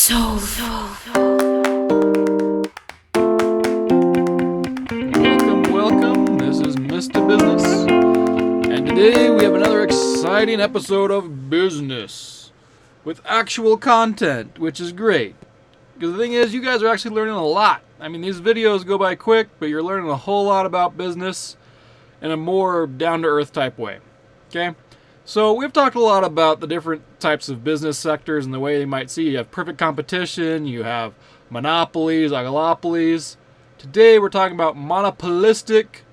Welcome. This is Mr.Business, and today we have another exciting episode of business with actual content, which is great. Because the thing is, you guys are actually learning a lot. I mean, these videos go by quick, but you're learning a whole lot about business in a more down-to-earth type way. Okay? So we've talked a lot about the different types of business sectors and the way you might see. You have perfect competition, you have monopolies, oligopolies. Today we're talking about monopolistic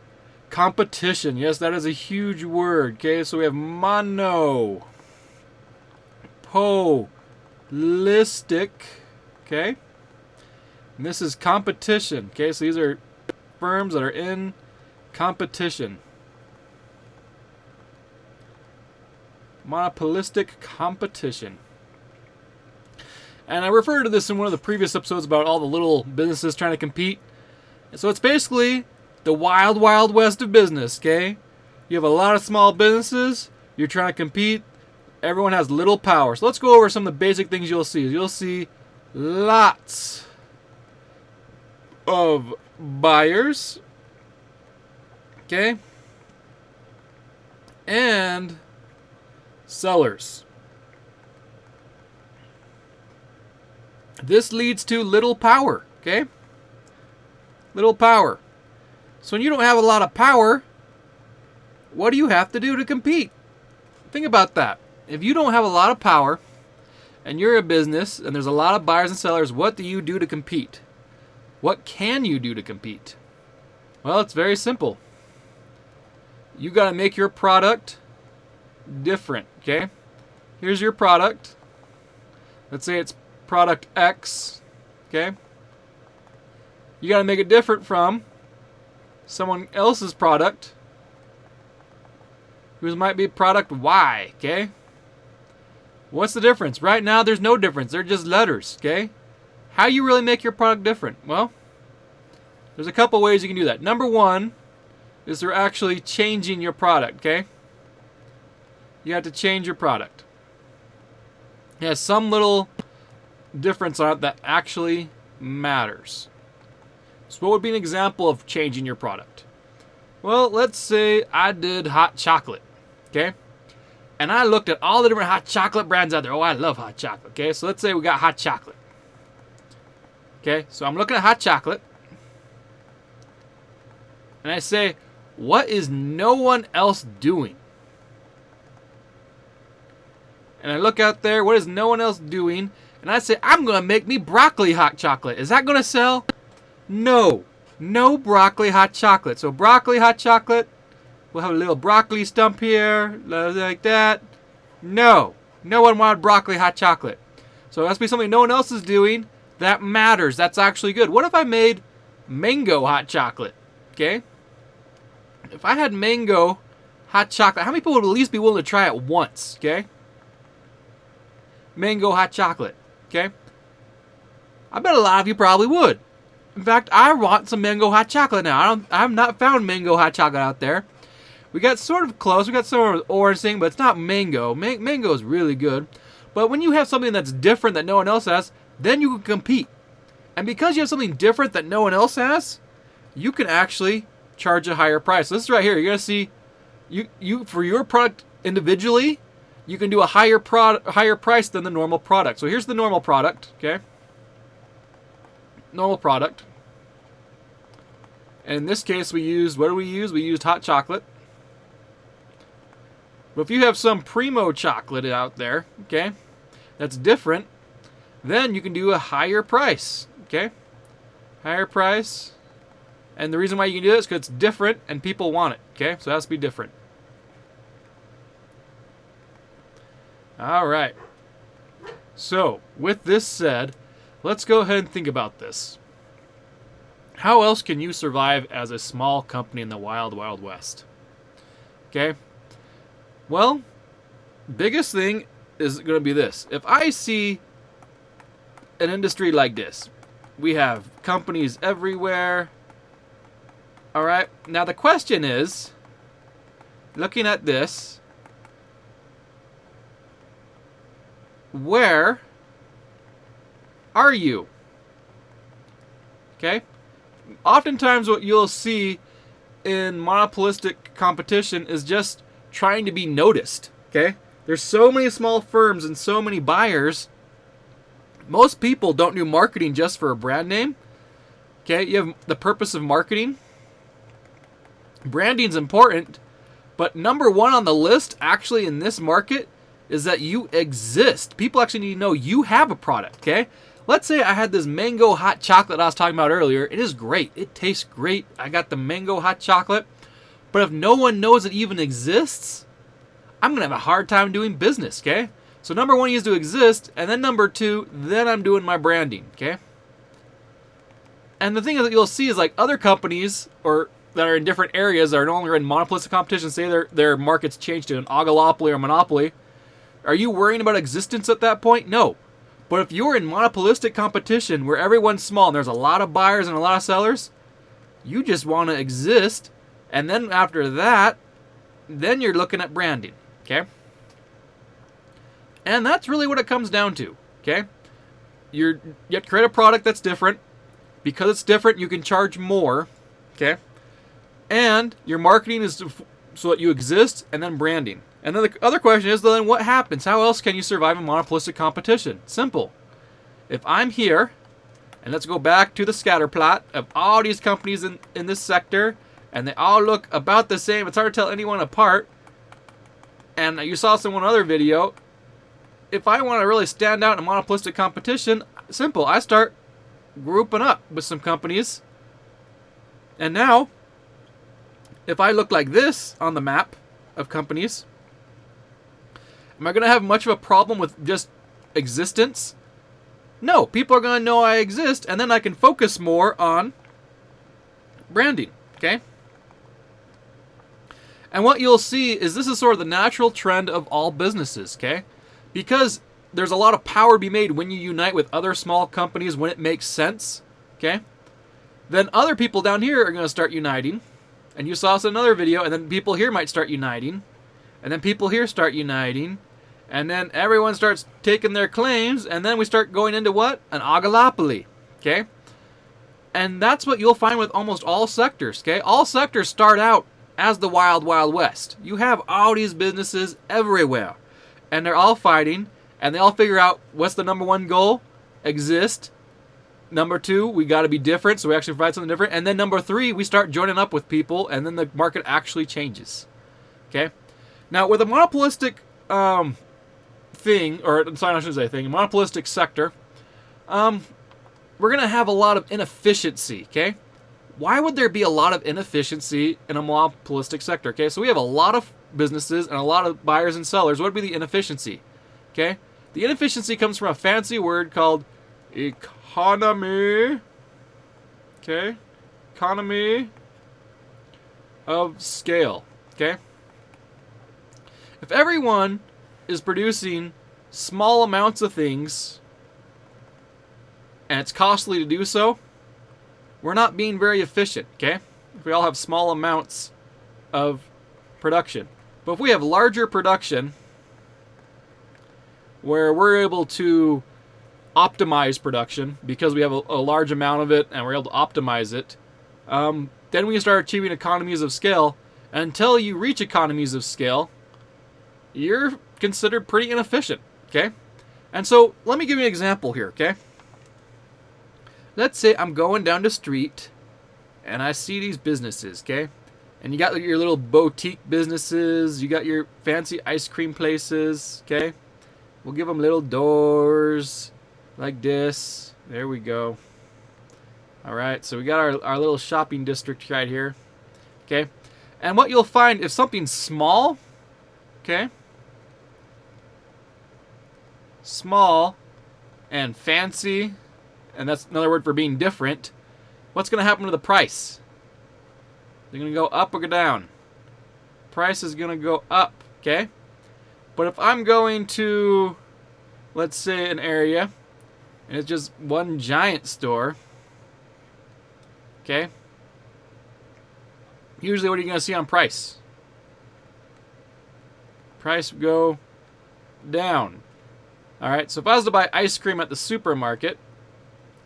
competition. Yes, that is a huge word. Okay, so we have monopolistic. Okay, and this is competition. Okay, so these are firms that are in competition. Monopolistic competition. And I referred to this in one of the previous episodes about all the little businesses trying to compete. So it's basically the wild, wild west of business, okay? You have a lot of small businesses. You're trying to compete. Everyone has little power. So let's go over some of the basic things you'll see. You'll see lots of buyers, okay? And sellers. This leads to little power, okay? Little power. So when you don't have a lot of power, what do you have to do to compete? Think about that. If you don't have a lot of power and you're a business and there's a lot of buyers and sellers, what do you do to compete? What can you do to compete? Well, it's very simple. You got to make your product different, okay? Here's your product. Let's say it's product X, okay? You got to make it different from someone else's product, whose might be product Y, okay? What's the difference? Right now, there's no difference. They're just letters, okay? How you really make your product different? Well, there's a couple ways you can do that. Number one is they're actually changing your product, okay? You have to change your product. It has some little difference on it that actually matters. So what would be an example of changing your product? Well, let's say I did hot chocolate, okay? And I looked at all the different hot chocolate brands out there. Oh, I love hot chocolate, okay? So let's say we got hot chocolate. Okay, so I'm looking at hot chocolate. And I say, what is no one else doing? And I look out there, what is no one else doing? And I say, I'm going to make me broccoli hot chocolate. Is that going to sell? No. No broccoli hot chocolate. So broccoli hot chocolate, we'll have a little broccoli stump here, like that. No. No one wanted broccoli hot chocolate. So it has to be something no one else is doing. That matters. That's actually good. What if I made mango hot chocolate? Okay? If I had mango hot chocolate, how many people would at least be willing to try it once? Okay? Mango hot chocolate. Okay? I bet a lot of you probably would. In fact, I want some mango hot chocolate now. I have not found mango hot chocolate out there. We got sort of close. We got some orange thing, but it's not mango. Mango is really good. But when you have something that's different that no one else has, then you can compete. And because you have something different that no one else has, you can actually charge a higher price. So this is right here. You're going to see, you for your product individually, you can do a higher price than the normal product. So here's the normal product, okay? Normal product. And in this case, we used, what do we use? We used hot chocolate. But if you have some primo chocolate out there, okay, that's different, then you can do a higher price, okay? Higher price. And the reason why you can do it is because it's different and people want it, okay? So it has to be different. All right. So, with this said, let's go ahead and think about this. How else can you survive as a small company in the wild, wild west? Okay? Well, biggest thing is going to be this. If I see an industry like this, we have companies everywhere. All right? Now the question is, looking at this, where are you? Okay? Oftentimes what you'll see in monopolistic competition is just trying to be noticed. Okay? There's so many small firms and so many buyers. Most people don't do marketing just for a brand name. Okay? You have the purpose of marketing. Branding's important, but number one on the list actually in this market is that you exist. People actually need to know you have a product, okay? Let's say I had this mango hot chocolate I was talking about earlier. It is great. It tastes great. I got the mango hot chocolate. But if no one knows it even exists, I'm going to have a hard time doing business, okay? So number one is to exist, and then number two, then I'm doing my branding, okay? And the thing that you'll see is like other companies or that are in different areas that are no longer in monopolistic competition, say their markets changed to an oligopoly or monopoly. Are you worrying about existence at that point? No. But if you're in monopolistic competition where everyone's small and there's a lot of buyers and a lot of sellers, you just want to exist. And then after that, then you're looking at branding. Okay? And that's really what it comes down to. Okay? You have to create a product that's different. Because it's different, you can charge more. Okay? And your marketing is so that you exist, and then branding. And then the other question is, then what happens? How else can you survive in monopolistic competition? Simple. If I'm here, and let's go back to the scatter plot of all these companies in this sector, and they all look about the same. It's hard to tell anyone apart. And you saw this in one other video. If I want to really stand out in monopolistic competition, simple. I start grouping up with some companies. And now, if I look like this on the map of companies, am I going to have much of a problem with just existence? No, people are going to know I exist, and then I can focus more on branding, okay? And what you'll see is this is sort of the natural trend of all businesses, okay? Because there's a lot of power to be made when you unite with other small companies when it makes sense, okay? Then other people down here are going to start uniting. And you saw this in another video, and then people here might start uniting. And then people here start uniting. And then everyone starts taking their claims, and then we start going into what? An oligopoly, okay? And that's what you'll find with almost all sectors, okay? All sectors start out as the wild, wild west. You have all these businesses everywhere. And they're all fighting, and they all figure out what's the number one goal? Exist. Number two, we got to be different, so we actually provide something different. And then number three, we start joining up with people, and then the market actually changes. Okay? Now, with a monopolistic thing, or sorry, I shouldn't say thing, a monopolistic sector, we're going to have a lot of inefficiency. Okay? Why would there be a lot of inefficiency in a monopolistic sector? Okay? So we have a lot of businesses and a lot of buyers and sellers. What would be the inefficiency? Okay? The inefficiency comes from a fancy word called economy. Okay? Economy of scale. Okay? If everyone is producing small amounts of things and it's costly to do so, we're not being very efficient. Okay? If we all have small amounts of production. But if we have larger production where we're able to optimize production because we have a large amount of it and we're able to optimize it, then we start achieving economies of scale. And until you reach economies of scale, you're considered pretty inefficient, okay? And so let me give you an example here, okay? Let's say I'm going down the street and I see these businesses, okay? And you got your little boutique businesses, you got your fancy ice cream places, okay? We'll give them little doors like this. There we go. All right, so we got our little shopping district right here, okay? And what you'll find, if something's small, okay? Small and fancy, and that's another word for being different, what's going to happen to the price? They're going to go up or go down? Price is going to go up, okay? But if I'm going to, let's say, an area, and it's just one giant store, okay? Usually what are you going to see on price? Price go down. Alright, so if I was to buy ice cream at the supermarket,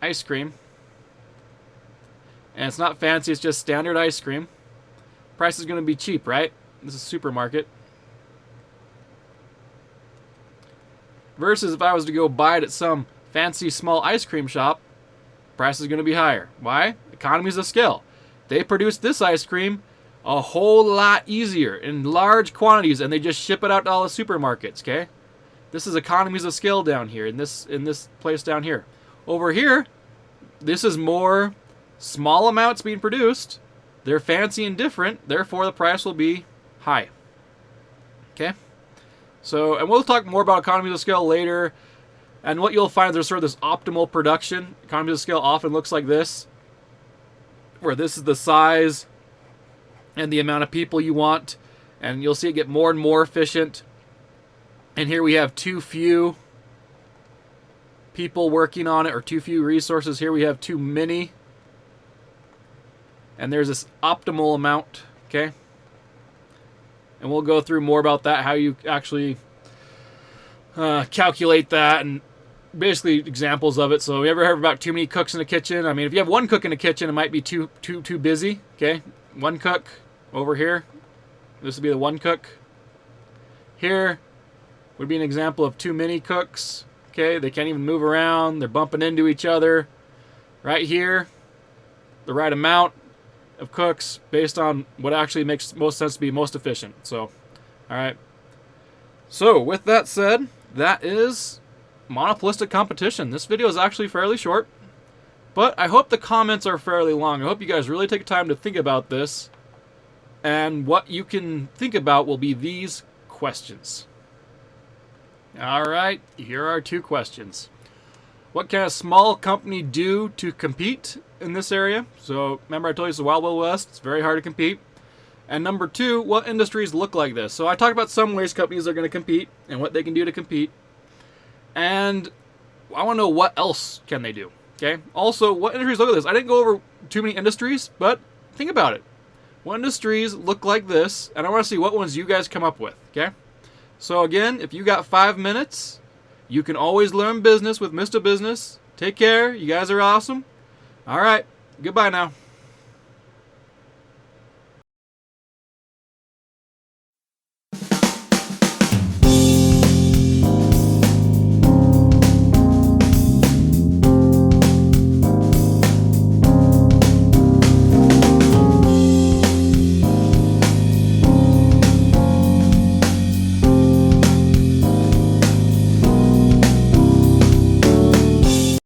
ice cream. And it's not fancy, it's just standard ice cream. Price is going to be cheap, right? This is a supermarket. Versus if I was to go buy it at some fancy small ice cream shop, price is going to be higher. Why? Economies of scale. They produce this ice cream a whole lot easier in large quantities, and they just ship it out to all the supermarkets, okay? This is economies of scale down here, in this place down here. Over here, this is more small amounts being produced. They're fancy and different, therefore the price will be high. Okay? So, and we'll talk more about economies of scale later. And what you'll find, there's sort of this optimal production. Economies of scale often looks like this, where this is the size and the amount of people you want. And you'll see it get more and more efficient. And here we have too few people working on it, or too few resources. Here we have too many. And there's this optimal amount, okay? And we'll go through more about that, how you actually calculate that, and basically examples of it. So, you ever heard about too many cooks in the kitchen? I mean, if you have one cook in the kitchen, it might be too busy, okay? One cook over here. This would be the one cook. Here would be an example of too many cooks, okay? They can't even move around. They're bumping into each other. Right here, the right amount of cooks based on what actually makes most sense to be most efficient. So, all right. So, with that said, that is monopolistic competition. This video is actually fairly short, but I hope the comments are fairly long. I hope you guys really take time to think about this, and what you can think about will be these questions. All right, here are 2 questions. What can a small company do to compete in this area? So remember I told you it's the Wild Wild West. It's very hard to compete. And number 2, what industries look like this? So I talked about some ways companies are going to compete and what they can do to compete. And I want to know what else can they do. Okay. Also, what industries look like this? I didn't go over too many industries, but think about it. What industries look like this? And I want to see what ones you guys come up with. Okay. So again, if you got 5 minutes, you can always learn business with Mr. Business. Take care. You guys are awesome. All right. Goodbye now.